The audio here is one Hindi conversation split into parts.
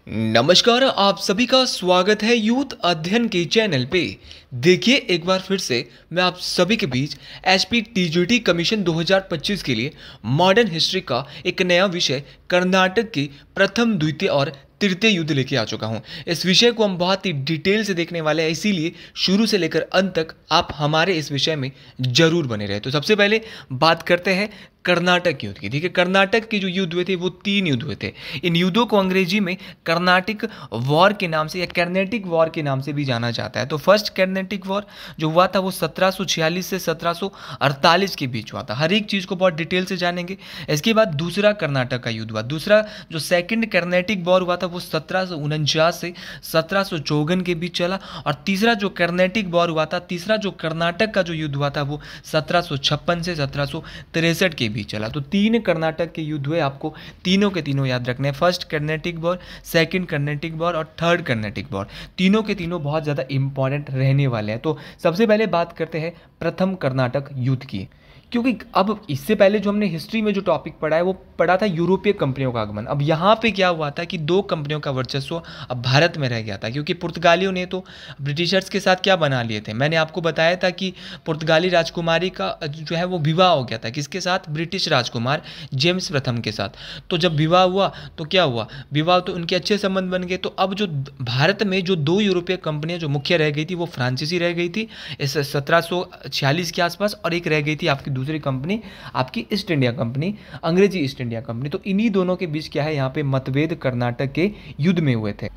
नमस्कार, आप सभी का स्वागत है यूथ अध्ययन के चैनल पे। देखिए एक बार फिर से मैं आप सभी के बीच एसपी टीजीटी कमीशन 2025 के लिए मॉडर्न हिस्ट्री का एक नया विषय कर्नाटक की प्रथम, द्वितीय और तृतीय युद्ध लेके आ चुका हूं। इस विषय को हम बहुत ही डिटेल से देखने वाले हैं, इसीलिए शुरू से लेकर अंत तक आप हमारे इस विषय में जरूर बने रहे। तो सबसे पहले बात करते हैं कर्नाटक युद्ध की। ठीक है, कर्नाटक के जो युद्ध हुए थे वो 3 युद्ध हुए थे। इन युद्धों को अंग्रेजी में कर्नाटिक वॉर के नाम से या कर्नेटिक वॉर के नाम से भी जाना जाता है। तो फर्स्ट कर्नेटिक वॉर जो हुआ था वो 1746 से 1748 के बीच हुआ था। हर एक चीज़ को बहुत डिटेल से जानेंगे। इसके बाद दूसरा कर्नाटक का युद्ध हुआ। दूसरा जो सेकंड कर्नेटिक वॉर हुआ था वो 1749 से 1754 के बीच चला। और तीसरा जो कर्नेटिक वॉर हुआ था, तीसरा जो कर्नाटक का जो युद्ध हुआ था वो 1756 से 1763 के बीच चला। तो 3 कर्नाटक के युद्ध हुए, आपको तीनों के तीनों याद रखने हैं। First Carnatic war, second Carnatic war और थर्ड कर्नेटिक वॉर। तीनों के तीनों बहुत ज़्यादा इंपॉर्टेंट रहने वाले हैं। तो सबसे पहले बात करते हैं प्रथम कर्नाटक युद्ध की, क्योंकि अब इससे पहले जो हमने हिस्ट्री में जो टॉपिक पढ़ा है वो पढ़ा था यूरोपीय कंपनियों का आगमन। अब यहाँ पे क्या हुआ था कि 2 कंपनियों का वर्चस्व अब भारत में रह गया था, क्योंकि पुर्तगालियों ने तो ब्रिटिशर्स के साथ क्या बना लिए थे। मैंने आपको बताया था कि पुर्तगाली राजकुमारी का जो है वो विवाह हो गया था। किसके साथ? ब्रिटिश राजकुमार जेम्स प्रथम के साथ। तो जब विवाह हुआ तो क्या हुआ, विवाह तो उनके अच्छे संबंध बन गए। तो अब जो भारत में जो 2 यूरोपीय कंपनियां जो मुख्य रह गई थी वो फ्रांसीसी रह गई थी इस 1746 के आसपास, और एक रह गई थी आपकी दूसरी कंपनी, आपकी ईस्ट इंडिया कंपनी, अंग्रेजी ईस्ट इंडिया कंपनी। तो इन्हीं दोनों के बीच क्या है, यहाँ पे मतभेद कर्नाटक के युद्ध में हुए थे।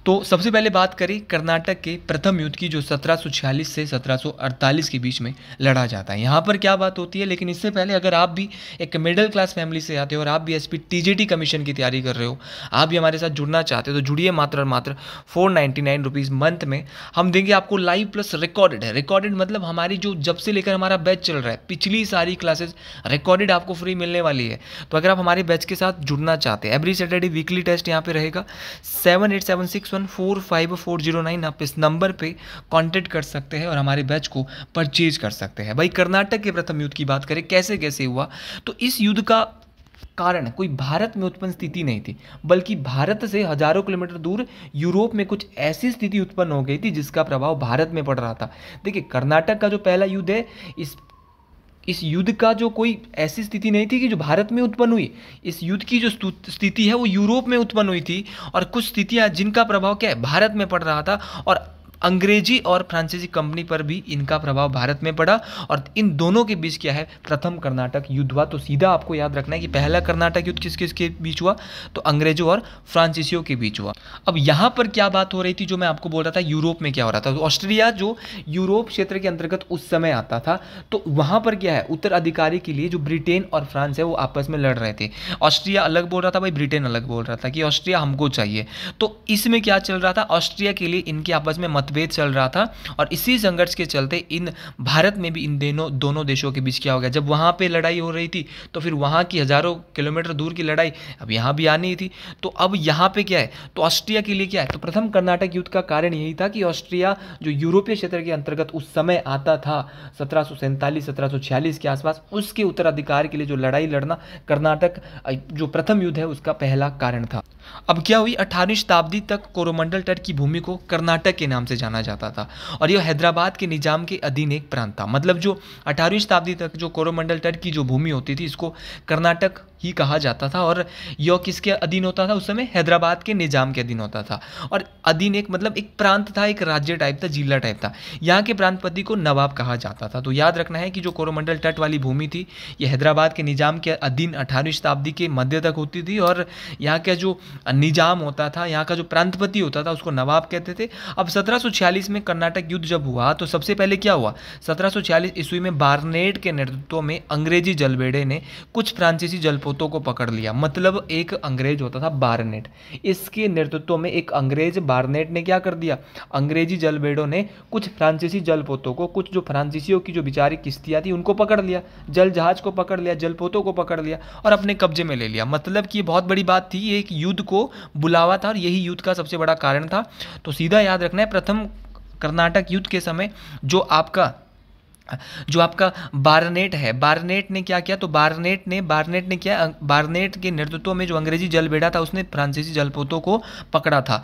तो सबसे पहले बात करें कर्नाटक के प्रथम युद्ध की, जो 1746 से 1748 के बीच में लड़ा जाता है। यहाँ पर क्या बात होती है, लेकिन इससे पहले अगर आप भी एक मिडिल क्लास फैमिली से आते हो और आप भी एसपी टीजीटी कमीशन की तैयारी कर रहे हो, आप भी हमारे साथ जुड़ना चाहते हो, तो जुड़िए। मात्र और मात्र 499 रुपीज़ मंथ में हम देंगे आपको लाइव प्लस रिकॉर्डेड है। रिकॉर्डेड मतलब हमारी जो जब से लेकर हमारा बैच चल रहा है, पिछली सारी क्लासेस रिकॉर्डेड आपको फ्री मिलने वाली है। तो अगर आप हमारे बैच के साथ जुड़ना चाहते हैं, एवरी सैटरडे वीकली टेस्ट यहाँ पे रहेगा। 7876145409, आप इस नंबर पे कांटेक्ट कर सकते हैं और हमारे बैच को परचेज कर सकते हैं। भाई कर्नाटक के प्रथम युद्ध की बात करें कैसे कैसे हुआ, तो इस युद्ध का कारण कोई भारत में उत्पन्न स्थिति नहीं थी, बल्कि भारत से हजारों किलोमीटर दूर यूरोप में कुछ ऐसी स्थिति उत्पन्न हो गई थी जिसका प्रभाव भारत में पड़ रहा था। देखिए कर्नाटक का जो पहला युद्ध है, इस युद्ध का जो कोई ऐसी स्थिति नहीं थी कि जो भारत में उत्पन्न हुई। इस युद्ध की जो स्थिति है वो यूरोप में उत्पन्न हुई थी, और कुछ स्थितियां जिनका प्रभाव क्या है, भारत में पड़ रहा था। और अंग्रेजी और फ्रांसीसी कंपनी पर भी इनका प्रभाव भारत में पड़ा, और इन दोनों के बीच क्या है, प्रथम कर्नाटक युद्ध हुआ। तो सीधा आपको याद रखना है कि पहला कर्नाटक युद्ध किस किस के बीच हुआ, तो अंग्रेजों और फ्रांसीसियों के बीच हुआ। अब यहाँ पर क्या बात हो रही थी, जो मैं आपको बोल रहा था यूरोप में क्या हो रहा था। तो ऑस्ट्रिया जो यूरोप क्षेत्र के अंतर्गत उस समय आता था, तो वहाँ पर क्या है, उत्तराधिकारी के लिए जो ब्रिटेन और फ्रांस है वो आपस में लड़ रहे थे। ऑस्ट्रिया अलग बोल रहा था, भाई ब्रिटेन अलग बोल रहा था कि ऑस्ट्रिया हमको चाहिए। तो इसमें क्या चल रहा था, ऑस्ट्रिया के लिए इनके आपस में मतभेद चल रहा था, और इसी संघर्ष के चलते इन भारत में भी इन दोनों देशों के बीच क्या हो गया, जब वहां पे लड़ाई हो रही थी तो फिर वहां की हजारों किलोमीटर दूर की लड़ाई अब यहां भी आनी थी। तो अब यहां पे क्या है, तो ऑस्ट्रिया के लिए क्या है, तो प्रथम कर्नाटक युद्ध का कारण यही था कि ऑस्ट्रिया जो यूरोपीय क्षेत्र के अंतर्गत उस समय आता था 1747 1746 के आसपास, उसके उत्तराधिकार के लिए जो लड़ाई लड़ना कर्नाटक जो प्रथम युद्ध है उसका पहला कारण था। अब क्या हुई, 18वीं शताब्दी तक कोरोमंडल तट की भूमि को कर्नाटक के नाम से जाना जाता था, और यह हैदराबाद के निजाम के अधीन एक प्रांत था। मतलब जो 18वीं शताब्दी तक जो कोरोमंडल तट की जो भूमि होती थी, इसको कर्नाटक ही कहा जाता था, और यह किसके अधीन होता था, उस समय हैदराबाद के निजाम के अधीन होता था। और अधीन एक मतलब एक प्रांत था, एक राज्य टाइप था, जिला टाइप था। यहाँ के प्रांतपति को नवाब कहा जाता था। तो याद रखना है कि जो कोरोमंडल तट वाली भूमि थी यह हैदराबाद के निजाम के अधीन 18वीं शताब्दी के मध्य तक होती थी, और यहाँ का जो निजाम होता था, यहाँ का जो प्रांतपति होता था उसको नवाब कहते थे। अब 1746 में कर्नाटक युद्ध जब हुआ तो सबसे पहले क्या हुआ, 1746 ईस्वी में बार्नेट के नेतृत्व में अंग्रेजी जलबेड़े ने कुछ फ्रांसीसी जलपोतों को पकड़ लिया। मतलब एक अंग्रेज होता था बार्नेट, इसके नेतृत्व में एक अंग्रेज बार्नेट ने क्या कर दिया, अंग्रेजी जलबेड़ों ने कुछ फ्रांसीसी जलपोतों को, कुछ जो फ्रांसीसियों की जो बेचारी किश्तियां थी उनको पकड़ लिया, जल जहाज को पकड़ लिया, जलपोतों को पकड़ लिया और अपने कब्जे में ले लिया। मतलब कि ये बहुत बड़ी बात थी, ये एक युद्ध को बुलावा था, और यही युद्ध का सबसे बड़ा कारण था। तो सीधा याद रखना है, प्रथम कर्नाटक युद्ध के समय जो आपका जो आपका बार्नेट है, बार्नेट ने क्या किया, तो बार्नेट के नेतृत्व में जो अंग्रेजी जलबेड़ा था उसने फ्रांसीसी जलपोतों को पकड़ा था।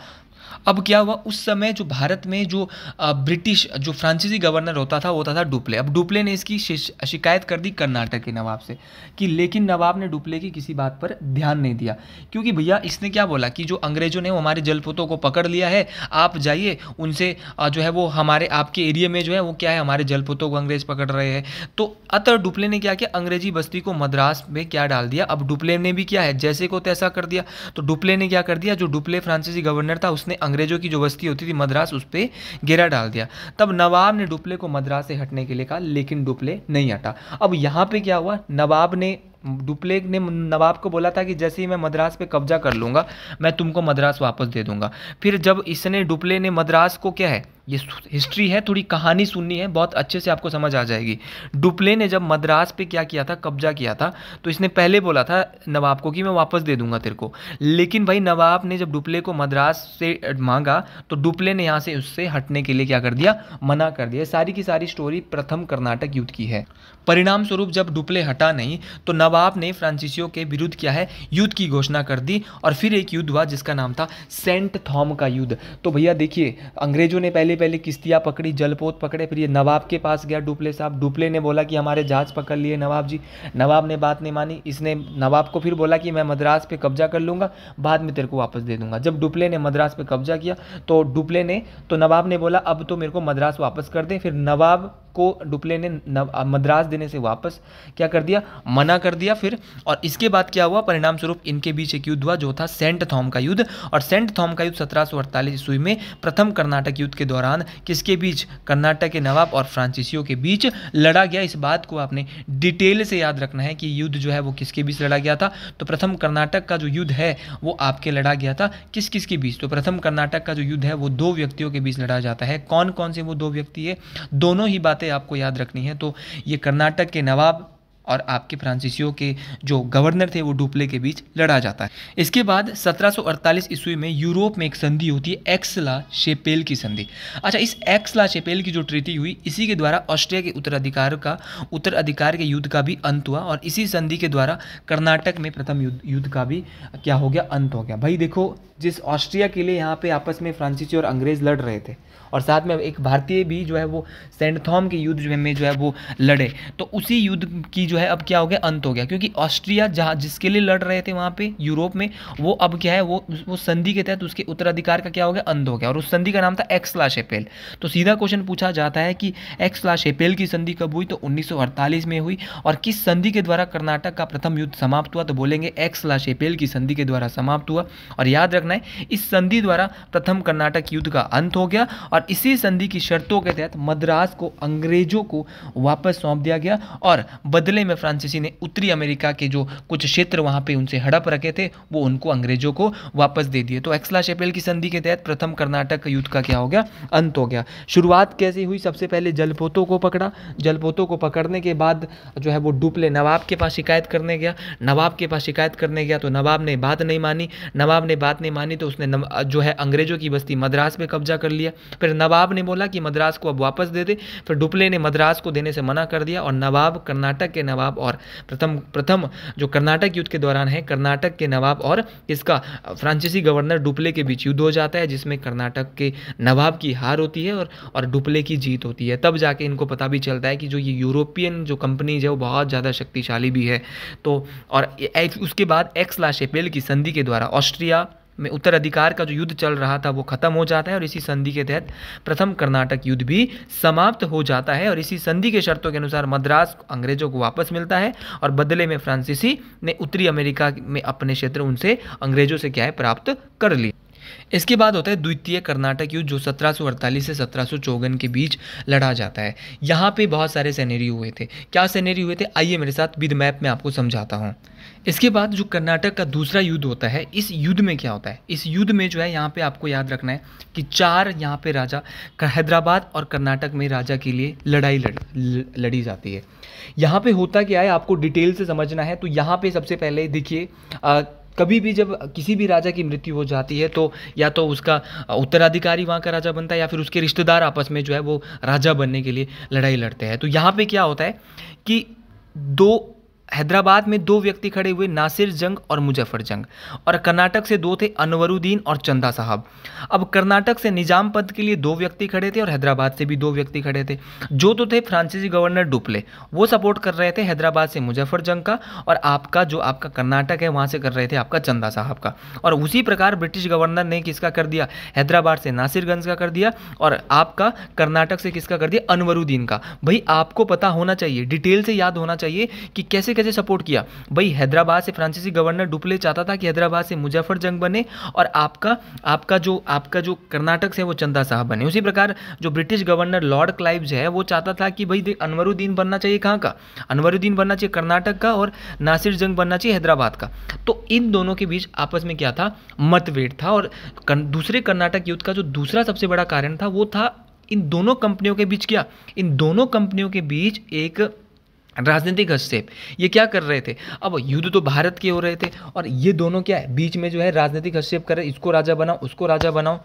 अब क्या हुआ, उस समय जो भारत में जो ब्रिटिश जो फ्रांसीसी गवर्नर होता था वो होता था डुप्ले। अब डुप्ले ने इसकी शिकायत कर दी कर्नाटक के नवाब से, कि लेकिन नवाब ने डुप्ले की किसी बात पर ध्यान नहीं दिया, क्योंकि भैया इसने क्या बोला कि जो अंग्रेजों ने वो हमारे जलपोतों को पकड़ लिया है, आप जाइए उनसे जो है वो हमारे आपके एरिया में जो है वो क्या है, हमारे जलपोतों को अंग्रेज पकड़ रहे हैं। तो अतः डुप्ले ने क्या किया, अंग्रेजी बस्ती को मद्रास में क्या डाल दिया। अब डुप्ले ने भी क्या है, जैसे को तैसा कर दिया। तो डुप्ले ने क्या कर दिया, जो डुप्ले फ्रांसीसी गवर्नर था उसने अंग्रेजों की जो बस्ती होती थी मद्रास, उस पर घेरा डाल दिया। तब नवाब ने डुप्ले को मद्रास से हटने के लिए कहा, लेकिन डुप्ले नहीं हटा। अब यहाँ पे क्या हुआ, डुप्ले ने नवाब को बोला था कि जैसे ही मैं मद्रास पे कब्जा कर लूँगा मैं तुमको मद्रास वापस दे दूंगा। फिर जब डुप्ले ने मद्रास को क्या है, ये हिस्ट्री है, थोड़ी कहानी सुननी है, बहुत अच्छे से आपको समझ आ जाएगी। डुप्ले ने जब मद्रास पे क्या किया था, कब्जा किया था, तो इसने पहले बोला था नवाब को कि मैं वापस दे दूंगा तेरे को। लेकिन भाई नवाब ने जब डुप्ले को मद्रास से मांगा तो डुप्ले ने यहाँ से उससे हटने के लिए क्या कर दिया, मना कर दिया। सारी की सारी स्टोरी प्रथम कर्नाटक युद्ध की है। परिणाम स्वरूप जब डुप्ले हटा नहीं तो नवाब ने फ्रांसीसियों के विरुद्ध क्या है, युद्ध की घोषणा कर दी। और फिर एक युद्ध हुआ जिसका नाम था सेंट थॉम का युद्ध। तो भैया देखिए, अंग्रेजों ने पहले किश्तियाँ पकड़ी, जलपोत पकड़े, फिर ये नवाब के पास गया डुप्ले साहब। डुप्ले ने बोला कि हमारे जहाज पकड़ लिए नवाब जी। नवाब ने बात नहीं मानी, इसने नवाब को फिर बोला कि मैं मद्रास पे कब्जा कर लूँगा, बाद में तेरे को वापस दे दूंगा। जब डुप्ले ने मद्रास पे कब्जा किया तो नवाब ने बोला अब तो मेरे को मद्रास वापस कर दे। फिर नवाब को डुप्ले ने मद्रास देने से वापस क्या कर दिया, मना कर दिया। फिर और इसके बाद क्या हुआ, परिणाम स्वरूप इनके बीच एक युद्ध हुआ जो था सेंट थॉम का युद्ध। और सेंट थॉम का युद्ध 1748 ईस्वी में प्रथम कर्नाटक युद्ध के दौरान किसके बीच, कर्नाटक के नवाब और फ्रांसीसियों के बीच लड़ा गया। इस बात को आपने डिटेल से याद रखना है कि युद्ध जो है वो किसके बीच लड़ा गया था। तो प्रथम कर्नाटक का जो युद्ध है वो आपके लड़ा गया था किस किस के बीच, तो प्रथम कर्नाटक का जो युद्ध है वो दो व्यक्तियों के बीच लड़ा जाता है। कौन कौन से वो दो व्यक्ति है, दोनों ही बातें आपको याद रखनी है। तो ये कर्नाटक के नवाब और आपके फ्रांसीसियों के जो गवर्नर थे वो डुप्ले के बीच लड़ा जाता है। इसके बाद 1748 ईस्वी में यूरोप में एक संधि होती है, एक्स-ला शेपेल की संधि। अच्छा, इस एक्स-ला शेपेल की जो ट्रीटी हुई, इसी के द्वारा ऑस्ट्रिया के उत्तराधिकार के युद्ध का भी अंत हुआ। और इसी संधि के द्वारा कर्नाटक में प्रथम युद्ध का भी क्या हो गया, अंत हो गया। भाई देखो, जिस ऑस्ट्रिया के लिए यहाँ पे आपस में फ्रांसीसी और अंग्रेज लड़ रहे थे और साथ में एक भारतीय भी जो है वो सेंट थॉम के युद्ध में जो है वो लड़े, तो उसी युद्ध की जो है अब क्या हो गया, अंत हो गया। क्योंकि ऑस्ट्रिया जहाँ जिसके लिए लड़ रहे थे वहाँ पे यूरोप में, वो अब क्या है, वो संधि के तहत उसके उत्तराधिकार का क्या हो गया, अंत हो गया। और उस संधि का नाम था एक्स-ला शेपेल। तो सीधा क्वेश्चन पूछा जाता है कि एक्स-ला शेपेल की संधि कब हुई, तो 1948 में हुई। और किस संधि के द्वारा कर्नाटक का प्रथम युद्ध समाप्त हुआ, तो बोलेंगे एक्स-ला शेपेल की संधि के द्वारा समाप्त हुआ। और याद रखना है, इस संधि द्वारा प्रथम कर्नाटक युद्ध का अंत हो गया। और इसी संधि की शर्तों के तहत मद्रास को अंग्रेजों को वापस सौंप दिया गया। और बदले में फ्रांसीसी ने उत्तरी अमेरिका के जो कुछ क्षेत्र वहां पे उनसे हड़प रखे थे वो उनको अंग्रेजों को वापस दे दिए। तो एक्स-ला शेपेल की संधि के तहत प्रथम कर्नाटक युद्ध का क्या हो गया, अंत हो गया। शुरुआत कैसे हुई, सबसे पहले जलपोतों को पकड़ा। जलपोतों को पकड़ने के बाद जो है वो डुप्ले नवाब के पास शिकायत करने गया। नवाब के पास शिकायत करने गया तो नवाब ने बात नहीं मानी। नवाब ने बात नहीं मानी तो उसने जो है अंग्रेजों की बस्ती मद्रास पे कब्जा कर लिया। फिर नवाब ने बोला कि मद्रास को अब वापस दे दे। फिर डुप्ले ने मद्रास को देने से मना कर दिया। और नवाब, कर्नाटक के नवाब और प्रथम जो कर्नाटक युद्ध के दौरान है, कर्नाटक के नवाब और इसका फ्रांसीसी गवर्नर डुप्ले के बीच युद्ध हो जाता है, जिसमें कर्नाटक के नवाब की हार होती है और डुप्ले की जीत होती है। तब जाके इनको पता भी चलता है कि जो ये यूरोपियन जो कंपनीज है वो बहुत ज़्यादा शक्तिशाली भी है। तो और उसके बाद एक्स-ला शेपेल की संधि के द्वारा ऑस्ट्रिया में उत्तराधिकार का जो युद्ध चल रहा था वो खत्म हो जाता है। और इसी संधि के तहत प्रथम कर्नाटक युद्ध भी समाप्त हो जाता है। और इसी संधि के शर्तों के अनुसार मद्रास अंग्रेजों को वापस मिलता है और बदले में फ्रांसीसी ने उत्तरी अमेरिका में अपने क्षेत्र उनसे अंग्रेजों से क्या है, प्राप्त कर ली। इसके बाद होता है द्वितीय कर्नाटक युद्ध, जो 1748 से 1754 के बीच लड़ा जाता है। यहाँ पे बहुत सारे सिनेरियो हुए थे। क्या सिनेरियो हुए थे, आइए मेरे साथ विद मैप में आपको समझाता हूँ। इसके बाद जो कर्नाटक का दूसरा युद्ध होता है, इस युद्ध में क्या होता है, इस युद्ध में जो है यहाँ पे आपको याद रखना है कि चार यहाँ पे राजा हैदराबाद और कर्नाटक में राजा के लिए लड़ाई लड़ी जाती है। यहाँ पे होता क्या है आपको डिटेल से समझना है। तो यहाँ पे सबसे पहले देखिए कभी भी जब किसी भी राजा की मृत्यु हो जाती है तो या तो उसका उत्तराधिकारी वहाँ का राजा बनता है या फिर उसके रिश्तेदार आपस में जो है वो राजा बनने के लिए लड़ाई लड़ते हैं। तो यहाँ पे क्या होता है कि दो हैदराबाद में दो व्यक्ति खड़े हुए, नासिर जंग और मुजफ्फर जंग, और कर्नाटक से दो थे, अनवरुद्दीन और चंदा साहब। अब कर्नाटक से निजाम पद के लिए दो व्यक्ति खड़े थे और हैदराबाद से भी दो व्यक्ति खड़े थे। जो तो थे फ्रांसीसी गवर्नर डुप्ले, वो सपोर्ट कर रहे थे हैदराबाद से मुजफ्फर जंग का, और आपका जो आपका कर्नाटक है वहाँ से कर रहे थे आपका चंदा साहब का। और उसी प्रकार ब्रिटिश गवर्नर ने किसका कर दिया, हैदराबाद से नासिरगंज का कर दिया, और आपका कर्नाटक से किसका कर दिया, अनवरुद्दीन का। भाई आपको पता होना चाहिए, डिटेल से याद होना चाहिए कि कैसे कैसे सपोर्ट किया। भाई हैदराबाद से फ्रांसीसी गवर्नर डुप्ले चाहता था कि हैदराबाद से मुजफ्फर जंग बने और आपका जो कर्नाटक से वो चंदा साहब बने। उसी प्रकार जो ब्रिटिश गवर्नर लॉर्ड क्लाइव जो है वो चाहता था कि भाई देख, अनवरुद्दीन बनना चाहिए कहाँ का, अनवरुद्दीन बनना चाहिए कर्नाटक का, और नासिर जंग बनना चाहिए हैदराबाद का। तो इन दोनों के बीच आपस में क्या था, मतभेद था। और दूसरे कर्नाटक युद्ध का जो दूसरा सबसे बड़ा कारण था वो था इन दोनों कंपनियों के बीच क्या, इन दोनों कंपनियों के बीच एक राजनीतिक हस्तक्षेप। ये क्या कर रहे थे, अब युद्ध तो भारत के हो रहे थे और ये दोनों क्या है, बीच में जो है राजनीतिक हस्तक्षेप कर रहे, इसको राजा बनाओ उसको राजा बनाओ।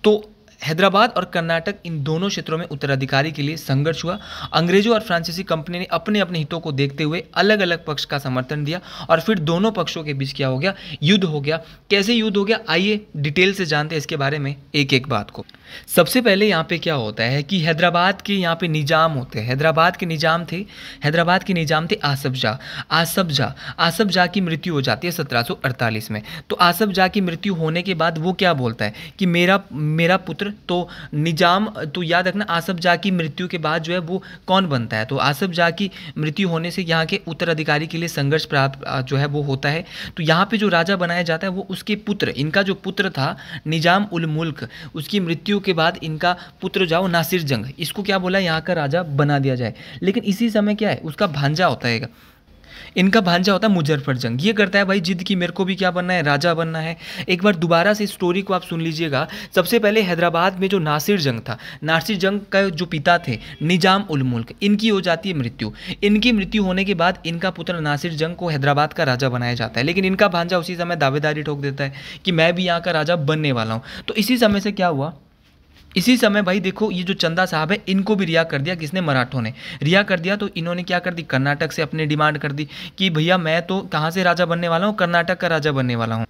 तो हैदराबाद और कर्नाटक इन दोनों क्षेत्रों में उत्तराधिकारी के लिए संघर्ष हुआ। अंग्रेजों और फ्रांसीसी कंपनी ने अपने अपने हितों को देखते हुए अलग अलग पक्ष का समर्थन दिया और फिर दोनों पक्षों के बीच क्या हो गया, युद्ध हो गया। कैसे युद्ध हो गया, आइए डिटेल से जानते हैं इसके बारे में एक एक बात को। सबसे पहले यहाँ पे क्या होता है कि हैदराबाद के यहाँ पे निजाम होते हैं, हैदराबाद के निजाम थे आसफ जाह की मृत्यु हो जाती है 1748 में। तो आसफ जाह की मृत्यु होने के बाद वो क्या बोलता है कि मेरा पुत्र, तो निजाम, तो याद रखना आसफ जाह की मृत्यु के बाद जो है वो कौन बनता है, तो आसफ जाह की मृत्यु होने से यहाँ के उत्तराधिकारी के लिए संघर्ष प्राप्त जो है वो होता है। तो यहाँ पे जो राजा बनाया जाता है वो उसके पुत्र, इनका जो पुत्र था निजाम उल मुल्क, उसकी मृत्यु के बाद इनका पुत्र जाओ नासिर जंग, इसको क्या बोला, यहाँ का राजा बना दिया जाए। लेकिन इसी समय क्या है, उसका भांजा होता है, इनका भांजा होता है मुजफ्फर जंग। ये करता है भाई जिद की मेरे को भी क्या बनना है, राजा बनना है। एक बार दोबारा से स्टोरी को आप सुन लीजिएगा। सबसे पहले हैदराबाद में जो नासिर जंग था, नासिर जंग का जो पिता थे निजाम उल मुल्क, इनकी हो जाती है मृत्यु। इनकी मृत्यु होने के बाद इनका पुत्र नासिर जंग को हैदराबाद का राजा बनाया जाता है। लेकिन इनका भांजा उसी समय दावेदारी ठोक देता है कि मैं भी यहाँ का राजा बनने वाला हूँ। तो इसी समय से क्या हुआ, इसी समय भाई देखो ये जो चंदा साहब है इनको भी रिहा कर दिया, किसने, मराठों ने रिहा कर दिया। तो इन्होंने क्या कर दी, कर्नाटक से अपनी डिमांड कर दी कि भैया मैं तो कहाँ से राजा बनने वाला हूँ, कर्नाटक का राजा बनने वाला हूँ।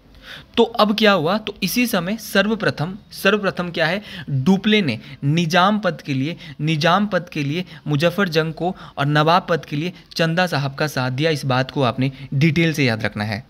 तो अब क्या हुआ, तो इसी समय सर्वप्रथम क्या है, डुप्ले ने निजाम पद के लिए मुजफ्फर जंग को और नवाब पद के लिए चंदा साहब का साथ दिया। इस बात को आपने डिटेल से याद रखना है।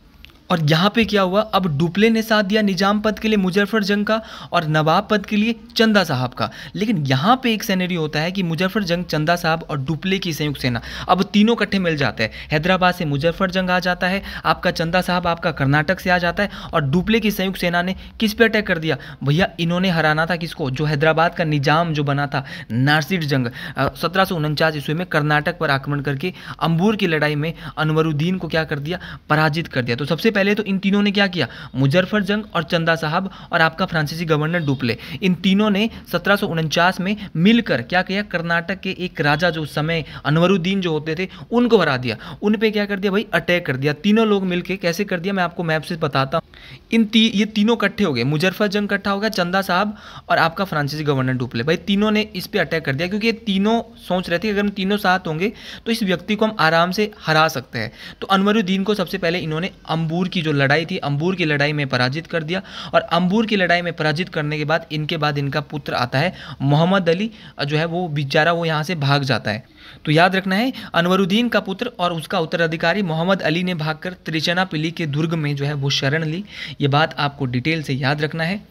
और यहाँ पे क्या हुआ, अब डुप्ले ने साथ दिया निजाम पद के लिए मुजफ्फर जंग का और नवाब पद के लिए चंदा साहब का। लेकिन यहाँ पे एक सिनेरियो होता है कि मुजफ्फर जंग, चंदा साहब और डुप्ले की संयुक्त सेना, अब तीनों इकट्ठे मिल जाते हैं। हैदराबाद से मुजफ्फर जंग आ जाता है, आपका चंदा साहब आपका कर्नाटक से आ जाता है, और डुप्ले की संयुक्त सेना ने किस पे अटैक कर दिया भैया, इन्होंने हराना था किसको, जो हैदराबाद का निजाम जो बना था नासिर जंग, 1749 ईस्वी में कर्नाटक पर आक्रमण करके अंबूर की लड़ाई में अनवरुद्दीन को क्या कर दिया, पराजित कर दिया। तो सबसे पहले तो इन तीनों ने क्या किया, मुजफ्फर जंग और चंदा साहब और आपका फ्रांसीसी गवर्नर डुप्ले, इन तीनों ने 1749 में मिलकर क्या किया, कर्नाटक के एक राजा जो उस समय अनवरुद्दीन जो होते थे उनको हरा दिया। उन पे क्या कर दिया भाई, अटैक कर दिया। तीनों लोग मिलकर कैसे कर दिया, मैं आपको मैप से बताता हूँ। ये तीनों इकट्ठे हो गए, मुजफ्फर जंग इकट्ठा हो गया, चंदा साहब और आपका फ्रांसीसी गवर्नर डुप्ले, भाई तीनों ने इस पे अटैक कर दिया। क्योंकि ये तीनों सोच रहे थे अगर हम तीनों साथ होंगे तो इस व्यक्ति को हम आराम से हरा सकते हैं। तो अनवरुद्दीन को सबसे पहले इन्होंने अंबूर की जो लड़ाई थी, अंबूर की लड़ाई में पराजित कर दिया। और अंबूर की लड़ाई में पराजित करने के बाद इनका पुत्र आता है मोहम्मद अली, जो है वो बेचारा वो यहाँ से भाग जाता है। तो याद रखना है, अनवरुद्दीन का पुत्र और उसका उत्तराधिकारी मोहम्मद अली ने भागकर त्रिचनापल्ली के दुर्ग में जो है वो शरण ली। ये बात आपको डिटेल से याद रखना है।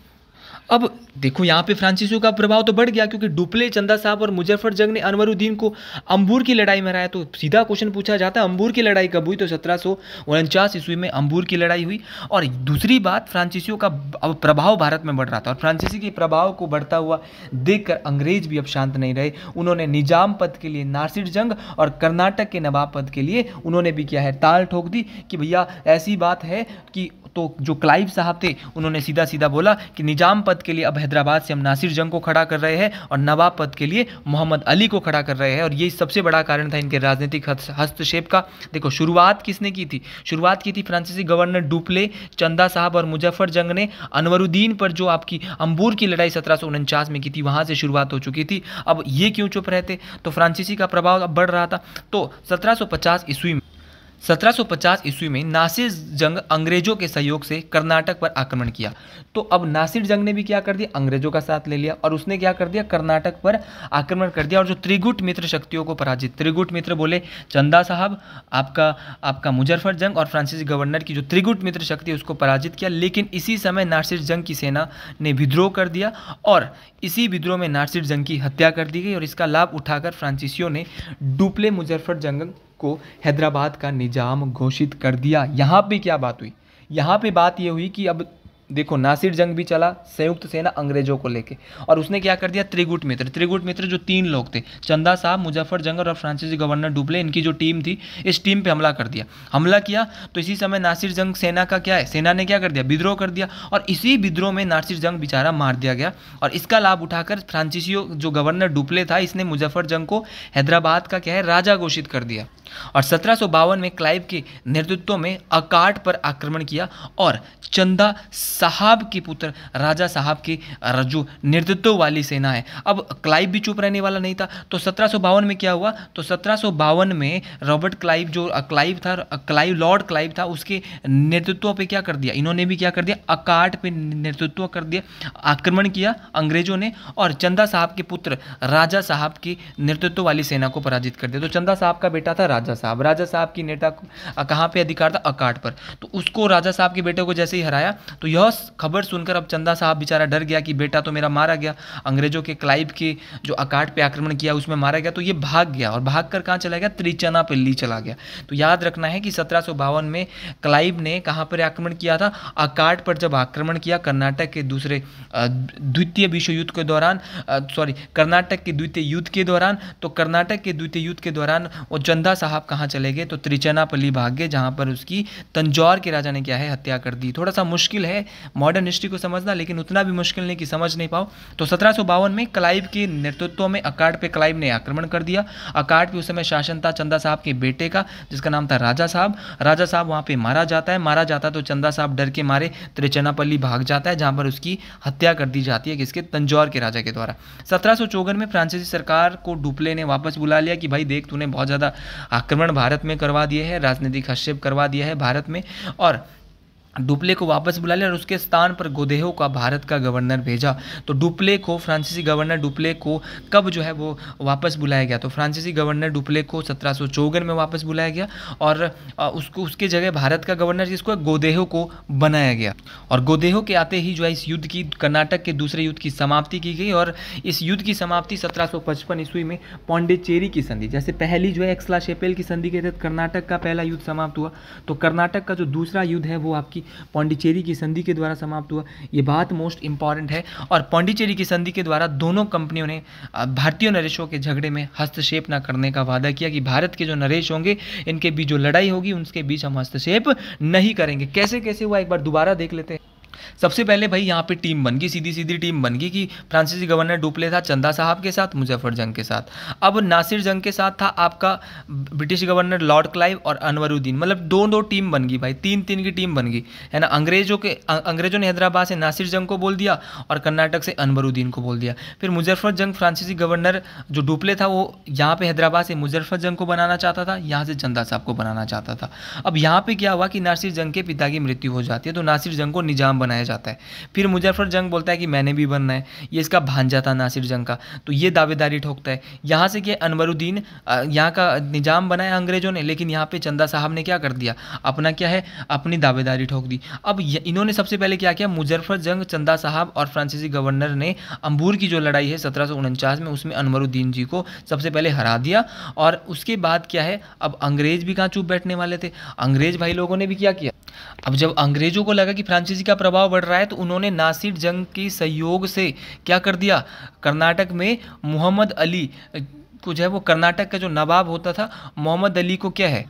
अब देखो यहाँ पे फ्रांसीसियों का प्रभाव तो बढ़ गया, क्योंकि डुप्ले, चंदा साहब और मुजफ्फर जंग ने अनवरुद्दीन को अंबूर की लड़ाई में हराया। तो सीधा क्वेश्चन पूछा जाता है अंबूर की लड़ाई कब हुई, तो 1749 ईस्वी में अंबूर की लड़ाई हुई। और दूसरी बात, फ्रांसीसियों का अब प्रभाव भारत में बढ़ रहा था और फ्रांसीसी के प्रभाव को बढ़ता हुआ देखकर अंग्रेज भी अब शांत नहीं रहे। उन्होंने निजाम पद के लिए नासिर जंग और कर्नाटक के नवाब पद के लिए उन्होंने भी किया है, ताल ठोक दी कि भैया ऐसी बात है कि तो जो क्लाइव साहब थे उन्होंने सीधा सीधा बोला कि निजाम पद के लिए अब हैदराबाद से हम नासिर जंग को खड़ा कर रहे हैं और नवाब पद के लिए मोहम्मद अली को खड़ा कर रहे हैं। और ये सबसे बड़ा कारण था इनके राजनीतिक हस्तक्षेप का। देखो शुरुआत किसने की थी? शुरुआत की थी फ्रांसीसी गवर्नर डुप्ले, चंदा साहब और मुजफ्फर जंग ने अनवरुद्दीन पर जो आपकी अंबूर की लड़ाई 1749 में की थी, वहां से शुरुआत हो चुकी थी। अब ये क्यों चुप रहते? तो फ्रांसीसी का प्रभाव अब बढ़ रहा था। तो 1750 ईस्वी में नासिर जंग अंग्रेजों के सहयोग से कर्नाटक पर आक्रमण किया। तो अब नासिर जंग ने भी क्या कर दिया? अंग्रेजों का साथ ले लिया और उसने क्या कर दिया? कर्नाटक पर आक्रमण कर दिया और जो त्रिगुट मित्र शक्तियों को पराजित, त्रिगुट मित्र बोले चंदा साहब, आपका मुजफ्फर जंग और फ्रांसीसी गवर्नर की जो त्रिगुट मित्र शक्ति है उसको पराजित किया। लेकिन इसी समय नासिर जंग की सेना ने विद्रोह कर दिया और इसी विद्रोह में नासिर जंग की हत्या कर दी गई और इसका लाभ उठाकर फ्रांसीसियों ने डुप्ले मुजफ्फर जंग को हैदराबाद का निजाम घोषित कर दिया। यहाँ पे क्या बात हुई? यहाँ पे बात ये हुई कि अब देखो नासिर जंग भी चला संयुक्त सेना अंग्रेजों को लेके और उसने क्या कर दिया? त्रिगुट मित्र जो 3 लोग थे, चंदा साहब, मुजफ्फर जंग और फ्रांसीसी गवर्नर डुप्ले, इनकी जो टीम थी, इस टीम पे हमला किया। तो इसी समय नासिर जंग सेना का क्या है? सेना ने क्या कर दिया? विद्रोह कर दिया और इसी विद्रोह में नासिर जंग बेचारा मार दिया गया। और इसका लाभ उठाकर फ्रांसीसियों जो गवर्नर डुप्ले था, इसने मुजफ्फर जंग को हैदराबाद का क्या है? राजा घोषित कर दिया। और 1752 में क्लाइव के नेतृत्व में अकाट पर आक्रमण किया और चंदा साहब के पुत्र राजा साहब की जो नेतृत्व वाली सेना है। अब क्लाइव भी चुप रहने वाला नहीं था। तो 1752 में क्या हुआ? तो 1752 में रॉबर्ट क्लाइव, जो लॉर्ड क्लाइव था, उसके नेतृत्व पे क्या कर दिया? इन्होंने भी क्या कर दिया? अकाट पे नेतृत्व कर दिया, आक्रमण किया अंग्रेजों ने और चंदा साहब के पुत्र राजा साहब की नेतृत्व वाली सेना को पराजित कर दिया। तो चंदा साहब का बेटा था राजा साहब की नेता कहाँ पे अधिकार था? अकाट पर। तो उसको राजा साहब के बेटे को जैसे ही हराया तो यह खबर सुनकर अब चंदा साहब बेचारा डर गया कि बेटा तो मेरा मारा गया, अंग्रेजों के क्लाइव के जो अकाट पे आक्रमण किया उसमें मारा गया। तो ये भाग गया और भागकर कहाँ चला गया? त्रिचनापल्ली चला गया। तो याद रखना है कि 1752 में क्लाइव ने कहाँ पर आक्रमण किया था? अकाट पर जब आक्रमण किया कर्नाटक के द्वितीय विश्व युद्ध के दौरान, कर्नाटक के द्वितीय युद्ध के दौरान। तो कर्नाटक के द्वितीय युद्ध के दौरान वो चंदा साहब कहाँ चले गए? तो त्रिचनापल्ली भाग गए, जहाँ पर उसकी तंजौर के राजा ने क्या है? हत्या कर दी। थोड़ा सा मुश्किल है मॉडर्न हिस्ट्री को समझना, लेकिन उतना भी मुश्किल नहीं कि समझ नहीं पाओ। तो 1752 में क्लाइव के नेतृत्व में अकाट पे क्लाइव ने आक्रमण कर दिया। अकाट पे उस समय शासन था चंदा साहब के बेटे का, जिसका नाम था राजा साहब। राजा साहब वहाँ पे मारा जाता तो चंदा साहब डर के मारे त्रिचनापल्ली भाग जाता है, जहाँ पर उसकी हत्या कर दी जाती है किसके? तंजौर के राजा के द्वारा। 1754 में फ्रांसीसी सरकार को डुप्ले ने वापस बुला लिया कि भाई देख, तूने बहुत ज़्यादा आक्रमण भारत में करवा दिए हैं, राजनीतिक हस्तक्षेप करवा दिया है भारत में, और डुप्ले को वापस बुला लिया और उसके स्थान पर गोदेहो का भारत का गवर्नर भेजा। तो डुप्ले को, फ्रांसीसी गवर्नर डुप्ले को कब जो है वो वापस बुलाया गया? तो फ्रांसीसी गवर्नर डुप्ले को 1754 में वापस बुलाया गया और उसके जगह भारत का गवर्नर जिसको गोदेहो को बनाया गया। और गोदेहो के आते ही जो है इस युद्ध की, कर्नाटक के दूसरे युद्ध की समाप्ति की गई। और इस युद्ध की समाप्ति 1755 ईस्वी में पौंडीचेरी की संधि, जैसे पहली जो है एक्सला-शेपेल की संधि के तहत कर्नाटक का पहला युद्ध समाप्त हुआ, तो कर्नाटक का जो दूसरा युद्ध है वो आपकी पौंडीचेरी की संधि के द्वारा समाप्त हुआ। ये बात मोस्ट इंपॉर्टेंट है। और पौंडीचेरी की संधि के द्वारा दोनों कंपनियों ने भारतीय नरेशों के झगड़े में हस्तक्षेप न करने का वादा किया कि भारत के जो नरेश होंगे, इनके बीच जो लड़ाई होगी उनके बीच हम हस्तक्षेप नहीं करेंगे। कैसे कैसे हुआ एक बार दोबारा देख लेते हैं। सबसे पहले भाई यहाँ पे टीम बन गई, सीधी सीधी टीम बन गई कि फ्रांसीसी गवर्नर डुप्ले था चंदा साहब के साथ, मुजफ्फर जंग के साथ। अब नासिर जंग के साथ था आपका ब्रिटिश गवर्नर लॉर्ड क्लाइव और अनवरुद्दीन, मतलब दो तीम बन गई भाई, तीन की टीम बन गई है ना। अंग्रेजों ने हैदराबाद से नासिर जंग को बोल दिया और कर्नाटक से अनवरुद्दीन को बोल दिया। फिर मुजफ्फर जंग, फ्रांसीसी गवर्नर जो डुप्ले था, वो यहाँ पे हैदराबाद से मुजफ्फर जंग को बनाना चाहता था, यहाँ से चंदा साहब को बनाना चाहता था। अब यहाँ पे क्या हुआ कि नासिर जंग के पिता की मृत्यु हो जाती है, तो नासिर जंग को निजाम बनाया जाता है। फिर मुजफ्फर जंग बोलता है कि मैंने भी बनना है, ये इसका भांजा था नासिर जंग का, तो ये दावेदारी ठोकता है। यहाँ से क्या, अनवरुद्दीन यहाँ का निजाम बनाया अंग्रेजों ने, लेकिन यहाँ पे चंदा साहब ने क्या कर दिया, अपना क्या है, अपनी दावेदारी ठोक दी। अब इन्होंने सबसे पहले क्या किया, मुजफ्फर जंग, चंदा साहब और फ्रांसीसी गवर्नर ने अंबूर की जो लड़ाई है 1749 में, उसमें अनवरुद्दीन जी को सबसे पहले हरा दिया। और उसके बाद क्या है, अब अंग्रेज भी कहाँ चुप बैठने वाले थे, अंग्रेज भाई लोगों ने भी क्या किया। अब जब अंग्रेजों को लगा कि फ्रांसीसी का प्रभाव बढ़ रहा है, तो उन्होंने नासिर जंग के सहयोग से क्या कर दिया, कर्नाटक में मोहम्मद अली को जो है, वो कर्नाटक का जो नवाब होता था, मोहम्मद अली को क्या है,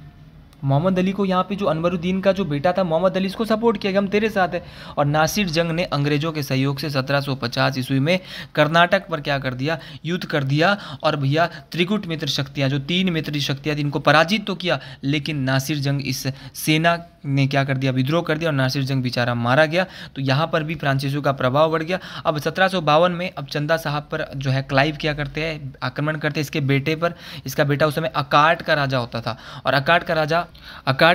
मोहम्मद अली को यहाँ पे जो अनवरुद्दीन का जो बेटा था मोहम्मद अली, इसको सपोर्ट किया कि हम तेरे साथ है। और नासिर जंग ने अंग्रेजों के सहयोग से 1750 ईस्वी में कर्नाटक पर क्या कर दिया, युद्ध कर दिया। और भैया त्रिकुट मित्र शक्तियाँ, जो 3 मित्र शक्तियाँ थी, इनको पराजित तो किया, लेकिन नासिर जंग इस सेना ने क्या कर दिया, विद्रोह कर दिया और नासिर जंग बेचारा मारा गया। तो यहाँ पर भी फ्रांसीसियों का प्रभाव बढ़ गया। अब 1752 में अब चंदा साहब पर जो है क्लाइव क्या करते हैं, आक्रमण करते हैं इसके बेटे पर। इसका बेटा उस समय अकाट का राजा होता था, और अकाट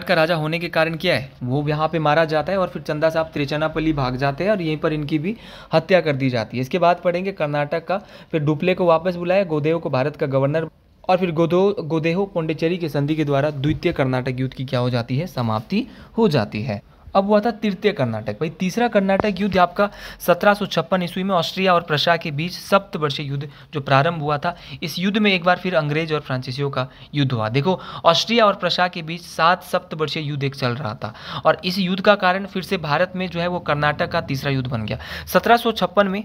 का राजा होने के कारण क्या है, वो यहाँ पे मारा जाता है। और फिर चंदा साहब त्रिचनापल्ली भाग जाते हैं और यहीं पर इनकी भी हत्या कर दी जाती है। इसके बाद पढ़ेंगे कर्नाटक का। फिर डुप्ले को वापस बुलाया, गोदेव को भारत का गवर्नर, और फिर गोदेहो पोंडिचेरी की संधि के द्वारा द्वितीय कर्नाटक युद्ध की क्या हो जाती है, समाप्ति हो जाती है। अब हुआ था तृतीय कर्नाटक। भाई तीसरा कर्नाटक युद्ध आपका 1756 ईस्वी में ऑस्ट्रिया और प्रशा के बीच सप्तवर्षीय युद्ध जो प्रारंभ हुआ था। इस युद्ध में एक बार फिर अंग्रेज और फ्रांसीसियों का युद्ध हुआ। देखो, ऑस्ट्रिया और प्रशा के बीच 7 सप्तवर्षीय युद्ध एक चल रहा था, और इस युद्ध का कारण फिर से भारत में जो है वो कर्नाटक का तीसरा युद्ध बन गया। 1756 में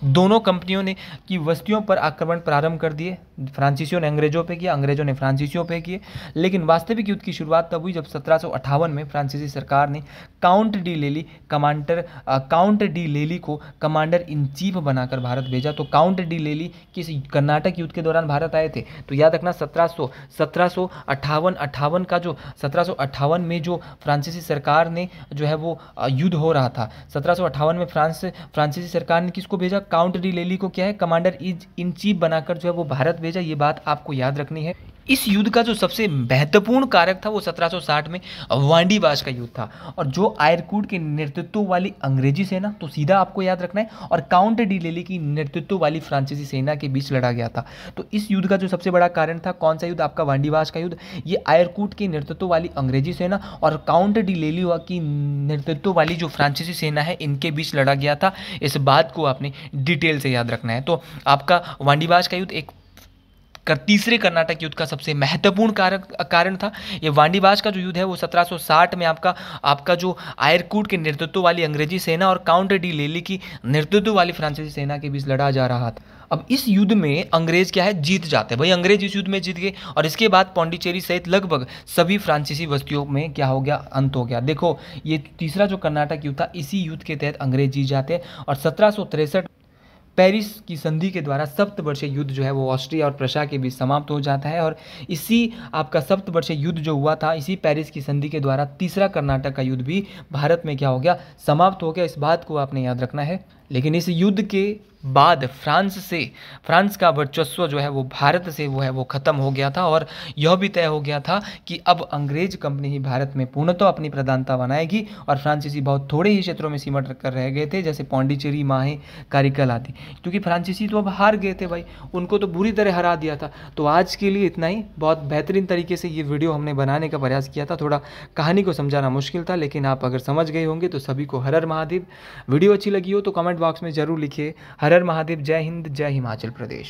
दोनों कंपनियों ने की बस्तियों पर आक्रमण प्रारंभ कर दिए। फ्रांसीसियों ने अंग्रेजों पे किया, अंग्रेजों ने फ्रांसीसियों पे किए। लेकिन वास्तविक युद्ध की शुरुआत तब हुई जब 1758 में फ्रांसीसी सरकार ने काउंट डी लेली को कमांडर इन चीफ बनाकर भारत भेजा। तो काउंट डी लेली किस कर्नाटक युद्ध के दौरान भारत आए थे, तो याद रखना 1758 का जो 1758 में जो फ्रांसीसी सरकार ने जो है वो युद्ध हो रहा था, 1758 में फ्रांसीसी सरकार ने किसको भेजा, काउंट डी लेली को क्या है, कमांडर इन चीफ बनाकर जो है वो भारत भेजा। ये बात आपको याद रखनी है। इस युद्ध का जो सबसे महत्वपूर्ण कारक था वो 1760 में वांडीवाश का युद्ध था, और जो आयरकूट के नेतृत्व वाली अंग्रेजी सेना, तो सीधा आपको याद रखना है, और काउंट डी लेली की नेतृत्व वाली फ्रांसीसी सेना के बीच लड़ा गया था। तो इस युद्ध का जो सबसे बड़ा कारण था, कौन सा युद्ध, आपका वांडीवाश का युद्ध। ये आयरकूट की नेतृत्व वाली अंग्रेजी सेना और काउंट डी लेली की नेतृत्व वाली जो फ्रांसीसी सेना है, इनके बीच लड़ा गया था। इस बात को आपने डिटेल से याद रखना है। तो आपका वांडीवाश का युद्ध एक तीसरे कर्नाटक युद्ध का सबसे महत्वपूर्ण कारण था। ये वांडीवाश का जो युद्ध है वो 1760 में आपका जो आयरकूट के नेतृत्व वाली अंग्रेजी सेना और काउंट डी लेली की नेतृत्व वाली फ्रांसीसी सेना के बीच लड़ा जा रहा था। अब इस युद्ध में अंग्रेज क्या है, जीत जाते हैं। भाई अंग्रेज इस युद्ध में जीत गए, और इसके बाद पौंडीचेरी सहित लगभग सभी फ्रांसीसी बस्तियों में क्या हो गया, अंत हो गया। देखो, ये तीसरा जो कर्नाटक युद्ध था, इसी युद्ध के तहत अंग्रेज जीत जाते हैं। और 1763 पेरिस की संधि के द्वारा सप्तवर्षीय युद्ध जो है वो ऑस्ट्रिया और प्रशा के बीच समाप्त हो जाता है। और इसी आपका सप्तवर्षीय युद्ध जो हुआ था, इसी पेरिस की संधि के द्वारा तीसरा कर्नाटक का युद्ध भी भारत में क्या हो गया, समाप्त हो गया। इस बात को आपने याद रखना है। लेकिन इस युद्ध के बाद फ्रांस का वर्चस्व जो है वो भारत से वो है वो ख़त्म हो गया था, और यह भी तय हो गया था कि अब अंग्रेज कंपनी ही भारत में पूर्णतः अपनी प्रधानता बनाएगी, और फ्रांसीसी बहुत थोड़े ही क्षेत्रों में सीमित कर रह गए थे, जैसे पौंडीचेरी, माहे, कारिकल आदि। क्योंकि फ्रांसीसी तो अब हार गए थे भाई, उनको तो बुरी तरह हरा दिया था। तो आज के लिए इतना ही। बहुत बेहतरीन तरीके से ये वीडियो हमने बनाने का प्रयास किया था। थोड़ा कहानी को समझाना मुश्किल था, लेकिन आप अगर समझ गए होंगे तो सभी को हर हर महादेव। वीडियो अच्छी लगी हो तो कमेंट बॉक्स में जरूर लिखिए। हर हर महादेव। जय हिंद, जय हिमाचल प्रदेश।